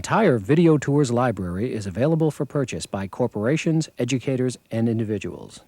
entire Video Tours library is available for purchase by corporations, educators, and individuals.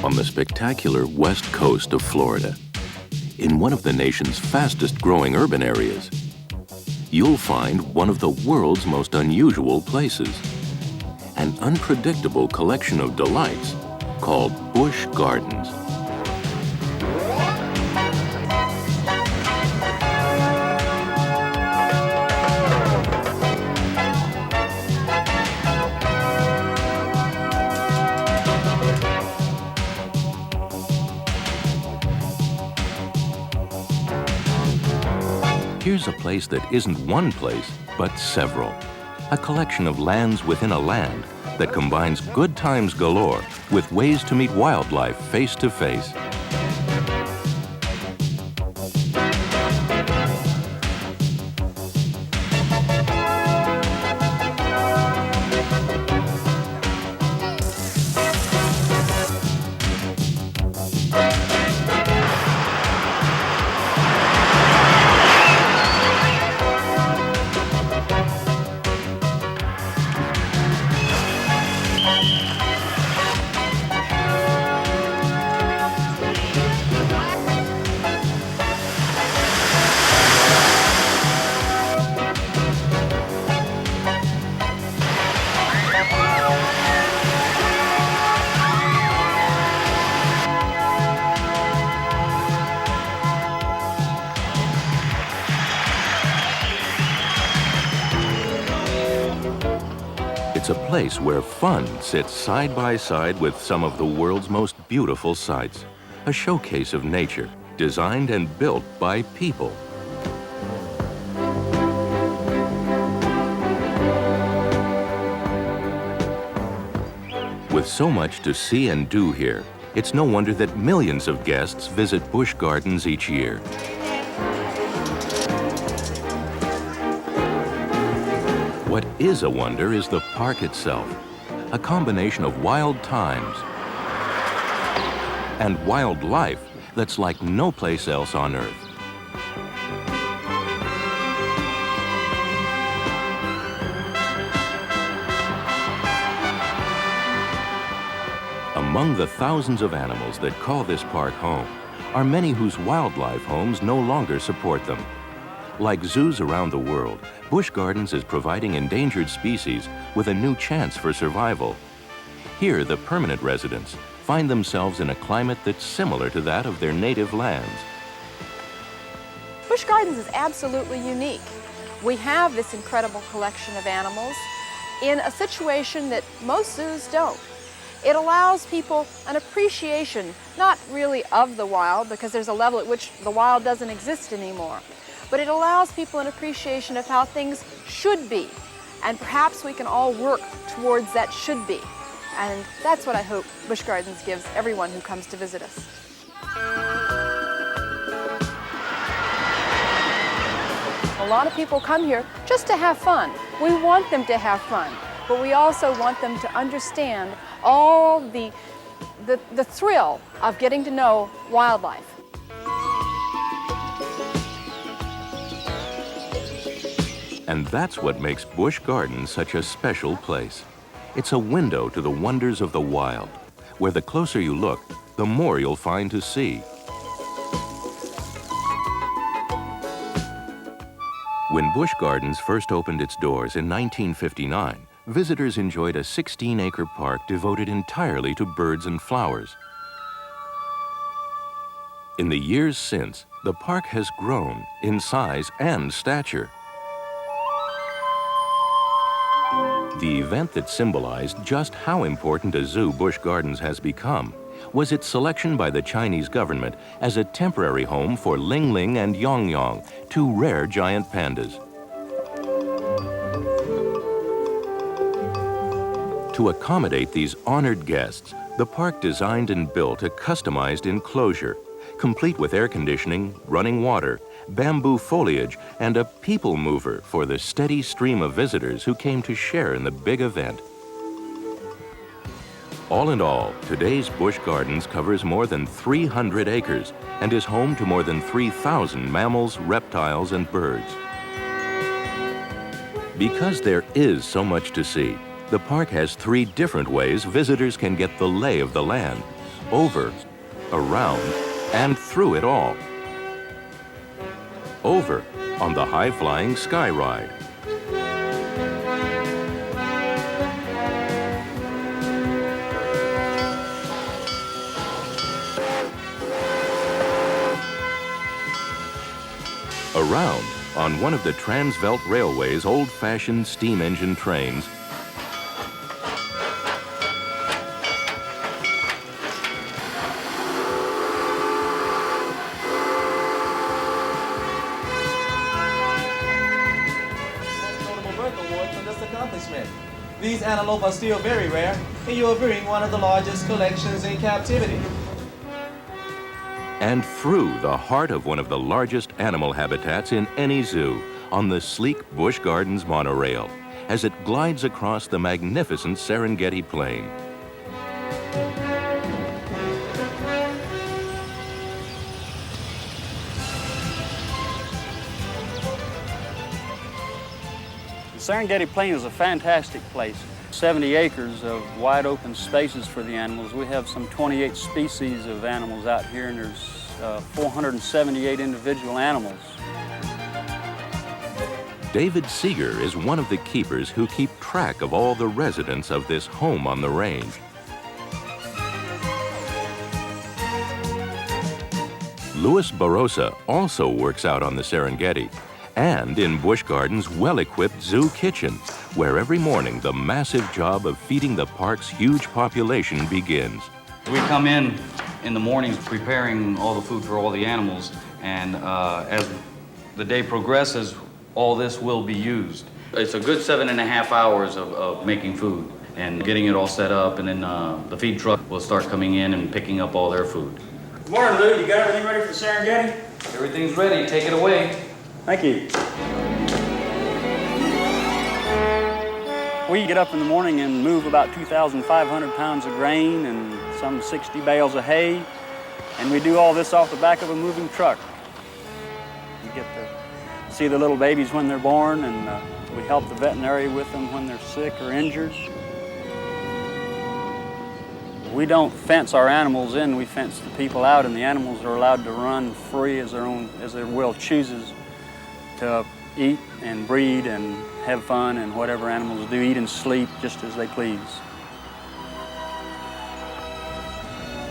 On the spectacular west coast of Florida, in one of the nation's fastest growing urban areas, you'll find one of the world's most unusual places, an unpredictable collection of delights called Busch Gardens. Here's a place that isn't one place, but several. A collection of lands within a land that combines good times galore with ways to meet wildlife face to face. It's a place where fun sits side by side with some of the world's most beautiful sights. A showcase of nature, designed and built by people. With so much to see and do here, it's no wonder that millions of guests visit Busch Gardens each year. What is a wonder is the park itself, a combination of wild times and wildlife that's like no place else on Earth. Among the thousands of animals that call this park home are many whose wildlife homes no longer support them. Like zoos around the world, Busch Gardens is providing endangered species with a new chance for survival. Here, the permanent residents find themselves in a climate that's similar to that of their native lands. Busch Gardens is absolutely unique. We have this incredible collection of animals in a situation that most zoos don't. It allows people an appreciation, not really of the wild, because there's a level at which the wild doesn't exist anymore, but it allows people an appreciation of how things should be. And perhaps we can all work towards that should be. And that's what I hope Busch Gardens gives everyone who comes to visit us. A lot of people come here just to have fun. We want them to have fun, but we also want them to understand all the thrill of getting to know wildlife. And that's what makes Busch Gardens such a special place. It's a window to the wonders of the wild, where the closer you look, the more you'll find to see. When Busch Gardens first opened its doors in 1959, visitors enjoyed a 16-acre park devoted entirely to birds and flowers. In the years since, the park has grown in size and stature. The event that symbolized just how important a zoo Busch Gardens has become was its selection by the Chinese government as a temporary home for Ling Ling and Yong Yong, two rare giant pandas. To accommodate these honored guests, the park designed and built a customized enclosure, complete with air conditioning, running water, bamboo foliage, and a people mover for the steady stream of visitors who came to share in the big event. All in all, today's Busch Gardens covers more than 300 acres and is home to more than 3,000 mammals, reptiles, and birds. Because there is so much to see, the park has 3 different ways visitors can get the lay of the land: over, around, and through it all. Over on the high-flying Sky Ride. Around on one of the Transvelt Railway's old-fashioned steam engine trains. These antelope are still very rare, and you are viewing one of the largest collections in captivity. And through the heart of one of the largest animal habitats in any zoo, on the sleek Busch Gardens monorail, as it glides across the magnificent Serengeti Plain. The Serengeti Plain is a fantastic place. 70 acres of wide open spaces for the animals. We have some 28 species of animals out here, and there's 478 individual animals. David Seeger is one of the keepers who keep track of all the residents of this home on the range. Louis Barossa also works out on the Serengeti and in Busch Gardens' well-equipped zoo kitchen, where every morning the massive job of feeding the park's huge population begins. We come in the mornings preparing all the food for all the animals, and as the day progresses, all this will be used. It's a good 7.5 hours of making food and getting it all set up, and then the feed truck will start coming in and picking up all their food. Good morning, Lou. You got everything ready for the Serengeti? Everything's ready. Take it away. Thank you. We get up in the morning and move about 2,500 pounds of grain and some 60 bales of hay, and we do all this off the back of a moving truck. We get to see the little babies when they're born, and we help the veterinary with them when they're sick or injured. We don't fence our animals in, we fence the people out, and the animals are allowed to run free as their will chooses to eat and breed and have fun, and whatever animals do, eat and sleep just as they please.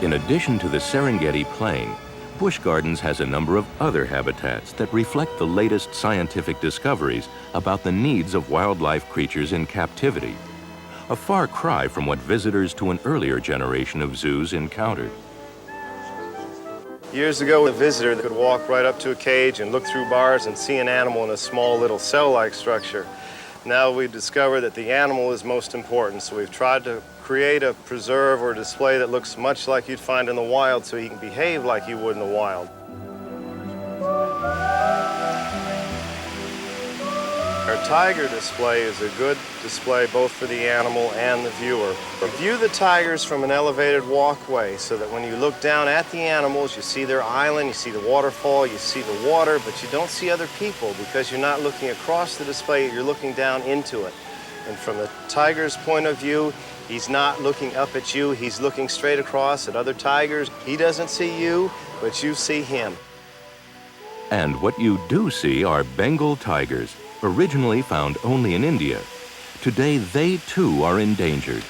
In addition to the Serengeti Plain, Busch Gardens has a number of other habitats that reflect the latest scientific discoveries about the needs of wildlife creatures in captivity, a far cry from what visitors to an earlier generation of zoos encountered. Years ago, a visitor could walk right up to a cage and look through bars and see an animal in a small little cell-like structure. Now we've discovered that the animal is most important, so we've tried to create a preserve or display that looks much like you'd find in the wild, so he can behave like you would in the wild. Our tiger display is a good display both for the animal and the viewer. We view the tigers from an elevated walkway so that when you look down at the animals, you see their island, you see the waterfall, you see the water, but you don't see other people because you're not looking across the display, you're looking down into it. And from the tiger's point of view, he's not looking up at you, he's looking straight across at other tigers. He doesn't see you, but you see him. And what you do see are Bengal tigers, originally found only in India. Today, they too are endangered.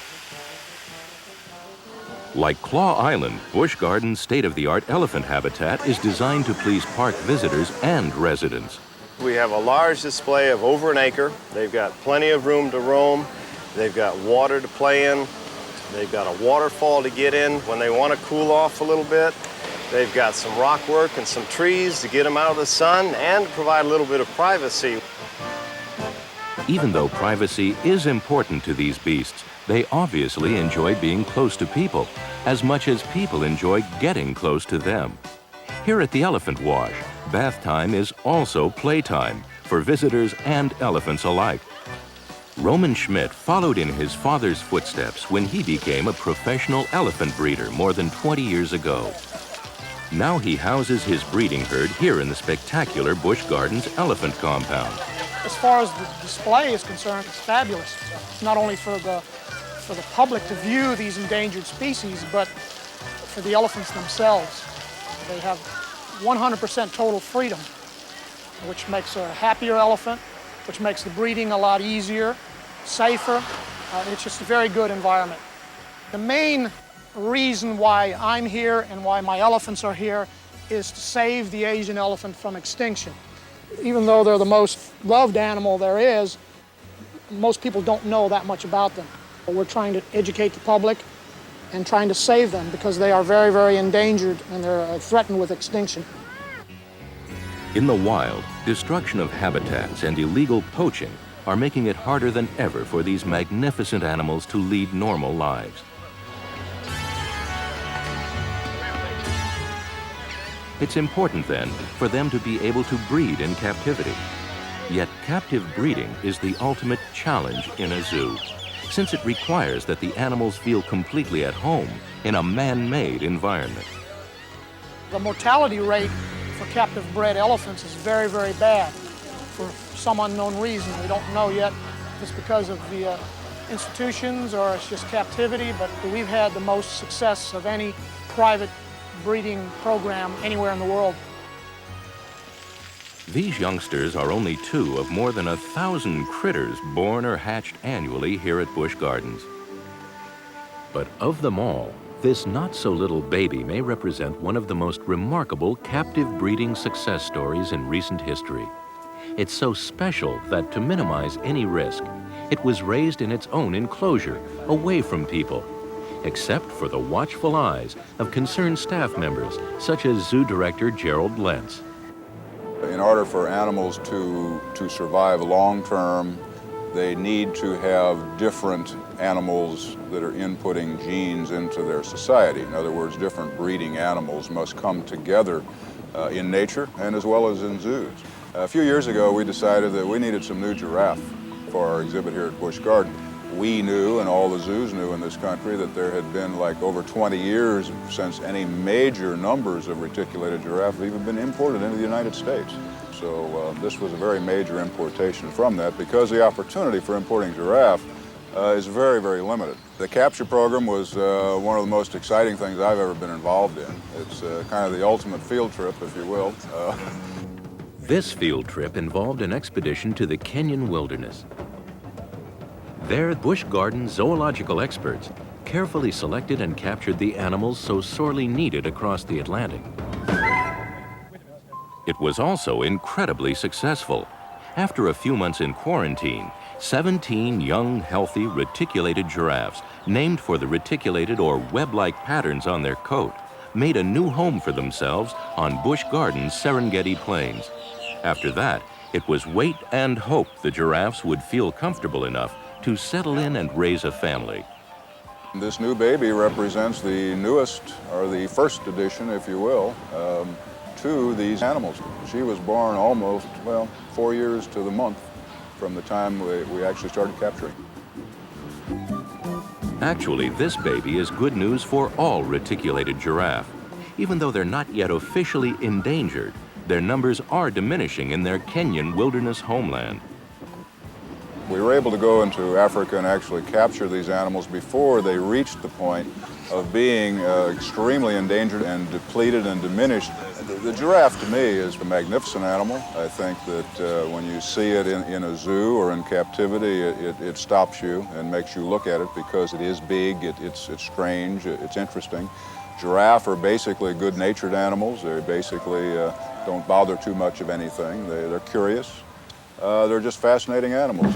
Like Claw Island, Busch Gardens' state-of-the-art elephant habitat is designed to please park visitors and residents. We have a large display of over an acre. They've got plenty of room to roam. They've got water to play in. They've got a waterfall to get in when they want to cool off a little bit. They've got some rock work and some trees to get them out of the sun and to provide a little bit of privacy. Even though privacy is important to these beasts, they obviously enjoy being close to people as much as people enjoy getting close to them. Here at the Elephant Wash, bath time is also playtime for visitors and elephants alike. Roman Schmidt followed in his father's footsteps when he became a professional elephant breeder more than 20 years ago. Now he houses his breeding herd here in the spectacular Busch Gardens elephant compound. As far as the display is concerned, it's fabulous. Not only for the public to view these endangered species, but for the elephants themselves. They have 100% total freedom, which makes a happier elephant, which makes the breeding a lot easier, safer. It's just a very good environment. The main reason why I'm here and why my elephants are here is to save the Asian elephant from extinction. Even though they're the most loved animal there is, most people don't know that much about them. We're trying to educate the public and trying to save them because they are very, very endangered and they're threatened with extinction. In the wild, destruction of habitats and illegal poaching are making it harder than ever for these magnificent animals to lead normal lives. It's important, then, for them to be able to breed in captivity. Yet captive breeding is the ultimate challenge in a zoo, since it requires that the animals feel completely at home in a man-made environment. The mortality rate for captive bred elephants is very, very bad for some unknown reason. We don't know yet if it's because of the institutions or it's just captivity, but we've had the most success of any private breeding program anywhere in the world. These youngsters are only two of more than 1,000 critters born or hatched annually here at Busch Gardens. But of them all, this not-so-little baby may represent one of the most remarkable captive breeding success stories in recent history. It's so special that, to minimize any risk, it was raised in its own enclosure, away from people, except for the watchful eyes of concerned staff members, such as Zoo Director Gerald Lentz. In order for animals to survive long-term, they need to have different animals that are inputting genes into their society. In other words, different breeding animals must come together in nature and as well as in zoos. A few years ago, we decided that we needed some new giraffe for our exhibit here at Busch Gardens. We knew, and all the zoos knew in this country, that there had been like over 20 years since any major numbers of reticulated giraffe have even been imported into the United States. So this was a very major importation from that because the opportunity for importing giraffe is very, very limited. The capture program was one of the most exciting things I've ever been involved in. It's kind of the ultimate field trip, if you will. This field trip involved an expedition to the Kenyan wilderness. There, Busch Gardens zoological experts carefully selected and captured the animals so sorely needed across the Atlantic. It was also incredibly successful. After a few months in quarantine, 17 young, healthy, reticulated giraffes, named for the reticulated or web-like patterns on their coat, made a new home for themselves on Busch Gardens' Serengeti Plains. After that, it was wait and hope the giraffes would feel comfortable enough to settle in and raise a family. This new baby represents the newest, or the first addition, if you will, to these animals. She was born almost, 4 years to the month from the time we actually started capturing. Actually, this baby is good news for all reticulated giraffe. Even though they're not yet officially endangered, their numbers are diminishing in their Kenyan wilderness homeland. We were able to go into Africa and actually capture these animals before they reached the point of being extremely endangered and depleted and diminished. The giraffe, to me, is a magnificent animal. I think that when you see it in a zoo or in captivity, it stops you and makes you look at it because it is big, it's strange, it's interesting. Giraffe are basically good-natured animals. They basically don't bother too much of anything. They're curious. They're just fascinating animals.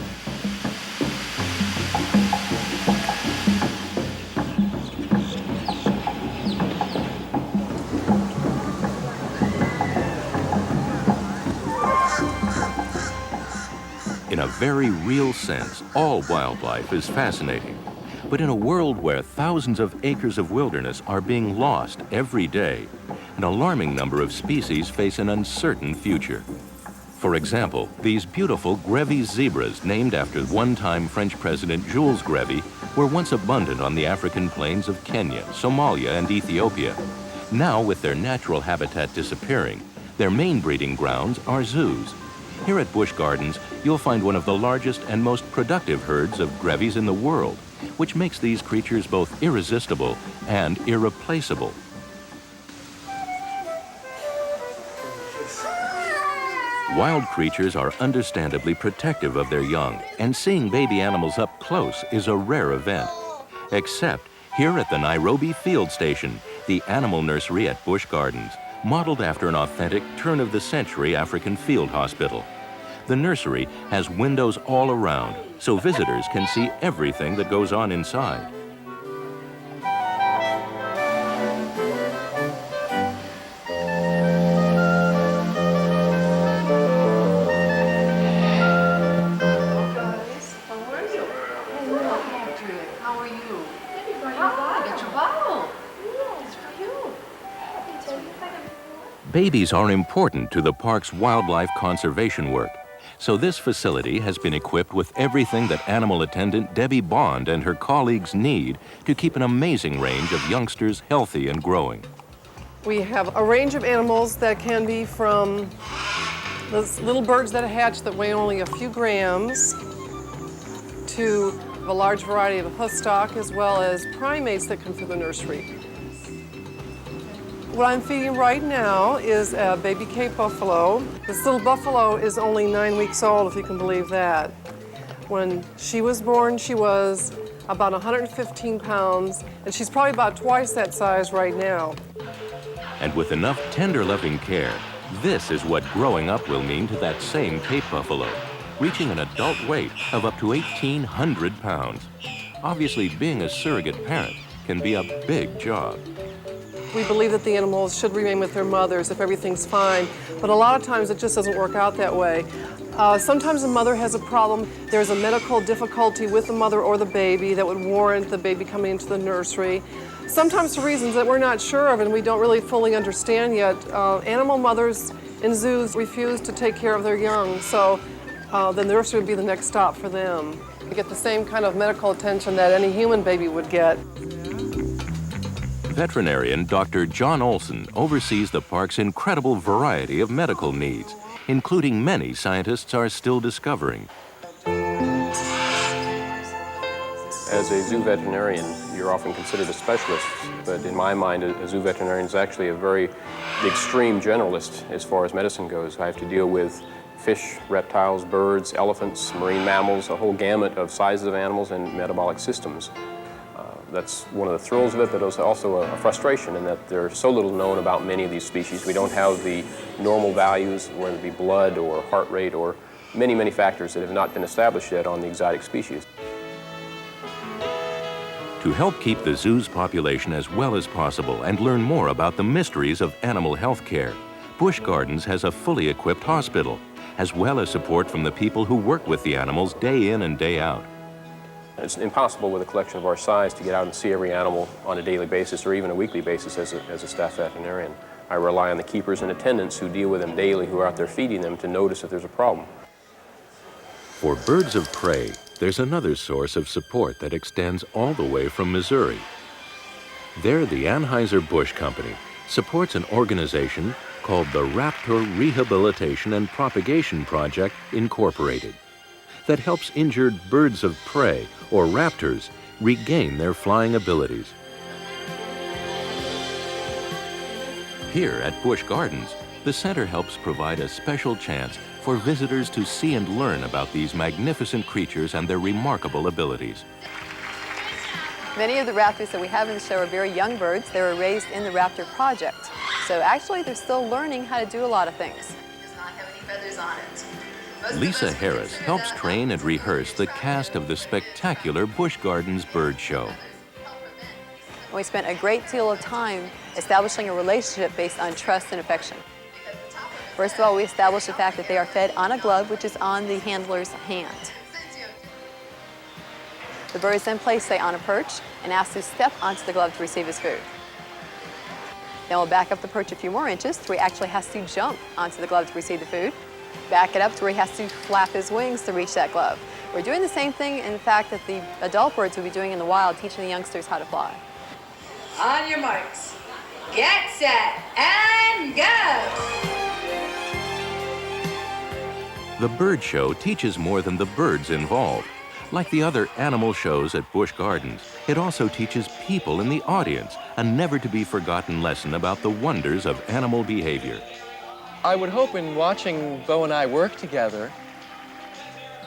a very real sense, all wildlife is fascinating. But in a world where thousands of acres of wilderness are being lost every day, an alarming number of species face an uncertain future. For example, these beautiful Grevy's zebras, named after one-time French President Jules Grevy, were once abundant on the African plains of Kenya, Somalia, and Ethiopia. Now, with their natural habitat disappearing, their main breeding grounds are zoos. Here at Busch Gardens, you'll find one of the largest and most productive herds of Grevy's in the world, which makes these creatures both irresistible and irreplaceable. Wild creatures are understandably protective of their young, and seeing baby animals up close is a rare event. Except here at the Nairobi Field Station, the animal nursery at Busch Gardens, modeled after an authentic turn-of-the-century African field hospital. The nursery has windows all around, so visitors can see everything that goes on inside. Babies are important to the park's wildlife conservation work, so this facility has been equipped with everything that animal attendant Debbie Bond and her colleagues need to keep an amazing range of youngsters healthy and growing. We have a range of animals that can be from those little birds that hatch that weigh only a few grams to a large variety of hoof stock, as well as primates that come through the nursery. What I'm feeding right now is a baby Cape buffalo. This little buffalo is only 9 weeks old, if you can believe that. When she was born, she was about 115 pounds, and she's probably about twice that size right now. And with enough tender loving care, this is what growing up will mean to that same Cape buffalo, reaching an adult weight of up to 1,800 pounds. Obviously, being a surrogate parent can be a big job. We believe that the animals should remain with their mothers if everything's fine, but a lot of times it just doesn't work out that way. Sometimes the mother has a problem. There's a medical difficulty with the mother or the baby that would warrant the baby coming into the nursery. Sometimes for reasons that we're not sure of and we don't really fully understand yet, animal mothers in zoos refuse to take care of their young, so the nursery would be the next stop for them. You get the same kind of medical attention that any human baby would get. Veterinarian Dr. John Olson oversees the park's incredible variety of medical needs, including many scientists are still discovering. As a zoo veterinarian, you're often considered a specialist, but in my mind, a zoo veterinarian is actually a very extreme generalist as far as medicine goes. I have to deal with fish, reptiles, birds, elephants, marine mammals, a whole gamut of sizes of animals and metabolic systems. That's one of the thrills of it, but it's also a frustration in that there's so little known about many of these species. We don't have the normal values, whether it be blood or heart rate or many, many factors that have not been established yet on the exotic species. To help keep the zoo's population as well as possible and learn more about the mysteries of animal health care, Busch Gardens has a fully equipped hospital, as well as support from the people who work with the animals day in and day out. It's impossible with a collection of our size to get out and see every animal on a daily basis or even a weekly basis as a staff veterinarian. I rely on the keepers and attendants who deal with them daily, who are out there feeding them, to notice if there's a problem. For birds of prey, there's another source of support that extends all the way from Missouri. There, the Anheuser-Busch Company supports an organization called the Raptor Rehabilitation and Propagation Project, Incorporated, that helps injured birds of prey, or raptors, regain their flying abilities. Here at Busch Gardens, the center helps provide a special chance for visitors to see and learn about these magnificent creatures and their remarkable abilities. Many of the raptors that we have in the show are very young birds. They were raised in the Raptor Project. So actually, they're still learning how to do a lot of things. It does not have any feathers on it. Lisa Harris helps train and rehearse the cast of the spectacular Busch Gardens Bird Show. We spent a great deal of time establishing a relationship based on trust and affection. First of all, we establish the fact that they are fed on a glove, which is on the handler's hand. The bird is then placed, say, on a perch and asked to step onto the glove to receive his food. Then we'll back up the perch a few more inches to where he actually has to jump onto the glove to receive the food. Back it up to where he has to flap his wings to reach that glove. We're doing the same thing, in fact, that the adult birds will be doing in the wild, teaching the youngsters how to fly. On your marks, get set, and go! The bird show teaches more than the birds involved. Like the other animal shows at Busch Gardens, it also teaches people in the audience a never-to-be-forgotten lesson about the wonders of animal behavior. I would hope in watching Bo and I work together,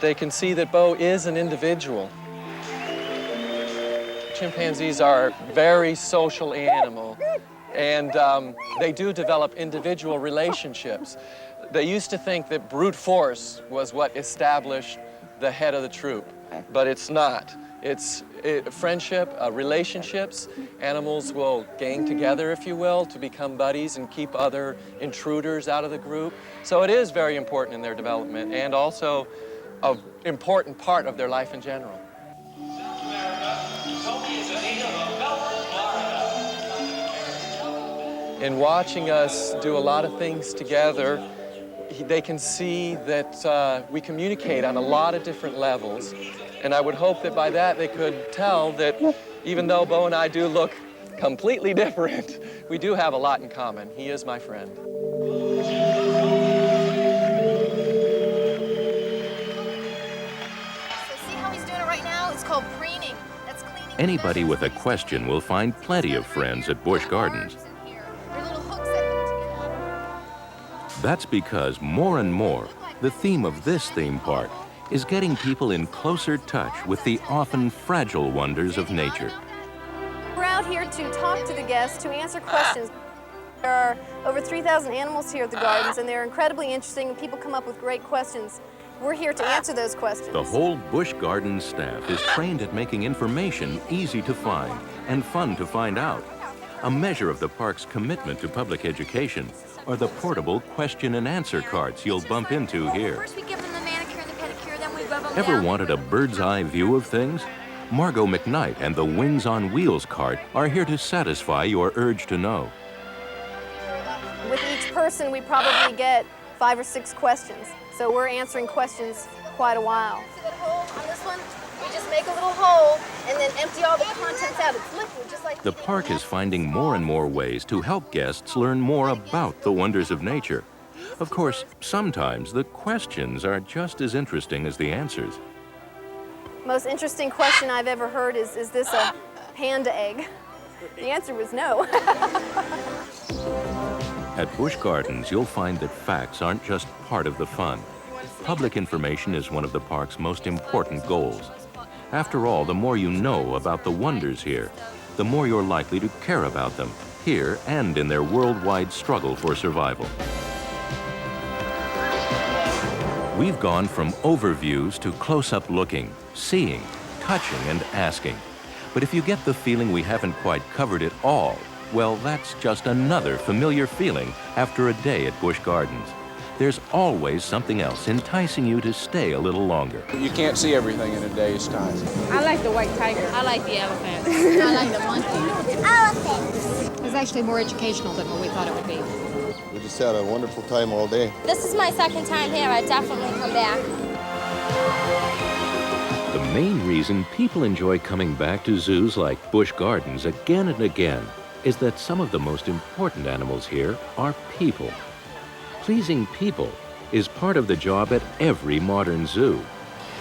they can see that Bo is an individual. Chimpanzees are a very social animal, and they do develop individual relationships. They used to think that brute force was what established the head of the troop, but it's not. It's friendship, relationships. Animals will gang together, if you will, to become buddies and keep other intruders out of the group. So it is very important in their development and also an important part of their life in general. In watching us do a lot of things together, they can see that we communicate on a lot of different levels. And I would hope that by that they could tell that even though Bo and I do look completely different, we do have a lot in common. He is my friend. So see how he's doing it right now? It's called preening. That's cleaning. Anybody with a question will find plenty of friends at Busch Gardens. That's because more and more, the theme of this theme park is getting people in closer touch with the often fragile wonders of nature. We're out here to talk to the guests, to answer questions. There are over 3,000 animals here at the gardens, and they're incredibly interesting, and people come up with great questions. We're here to answer those questions. The whole Busch Gardens staff is trained at making information easy to find and fun to find out. A measure of the park's commitment to public education are the portable question and answer carts you'll bump into here. First we give them the manicure and the pedicure, then we rub them Ever down. wanted a bird's eye view of things? Margot McKnight and the Wings on Wheels cart are here to satisfy your urge to know. With each person, we probably get 5 or 6 questions. So we're answering questions quite a while. See that hole on this one? We just make a little hole and then empty all the contents out. It's liquid, just like The park is finding more and more ways to help guests learn more about the wonders of nature. Of course, sometimes the questions are just as interesting as the answers. most interesting question I've ever heard is this a panda egg? The answer was no. At Busch Gardens, you'll find that facts aren't just part of the fun. Public information is one of the park's most important goals. After all, the more you know about the wonders here, the more you're likely to care about them, here and in their worldwide struggle for survival. We've gone from overviews to close-up looking, seeing, touching, and asking. But if you get the feeling we haven't quite covered it all, well, that's just another familiar feeling after a day at Busch Gardens. There's always something else enticing you to stay a little longer. You can't see everything in a day's time. I like the white tiger. I like the elephant. I like the monkey. Elephant. It's actually more educational than what we thought it would be. We just had a wonderful time all day. This is my second time here. I'd definitely come back. The main reason people enjoy coming back to zoos like Busch Gardens again and again is that some of the most important animals here are people. Pleasing people is part of the job at every modern zoo,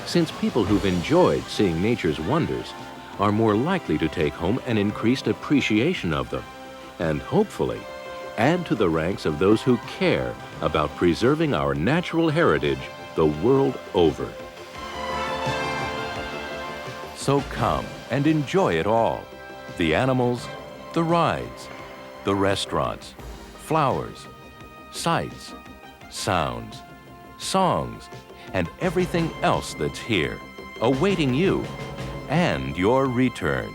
since people who've enjoyed seeing nature's wonders are more likely to take home an increased appreciation of them, and hopefully add to the ranks of those who care about preserving our natural heritage the world over. So come and enjoy it all. The animals, the rides, the restaurants, flowers, sights, sounds, songs, and everything else that's here, awaiting you and your return.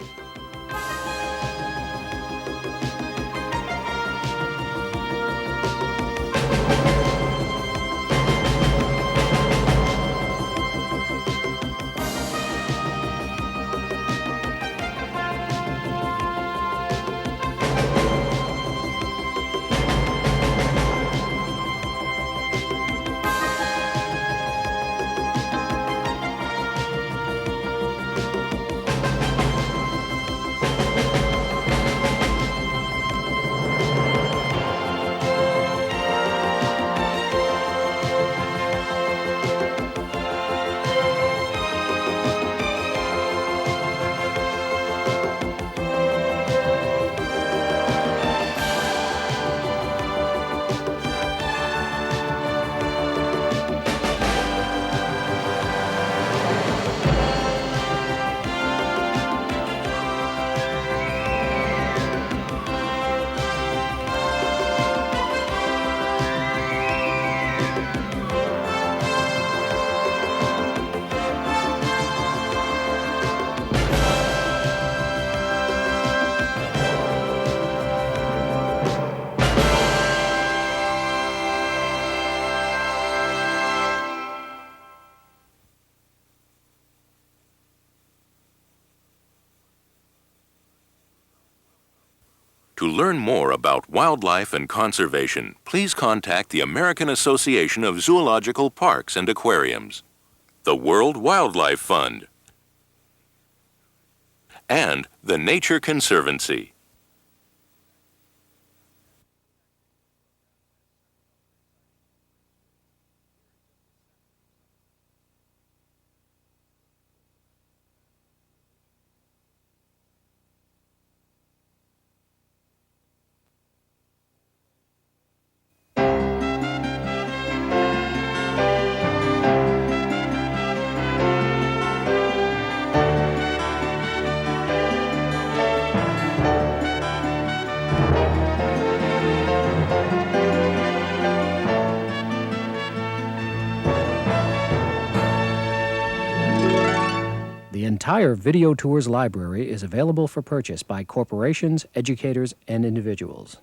learn more about wildlife and conservation, please contact the American Association of Zoological Parks and Aquariums, the World Wildlife Fund, and the Nature Conservancy. The entire Video Tours library is available for purchase by corporations, educators, and individuals.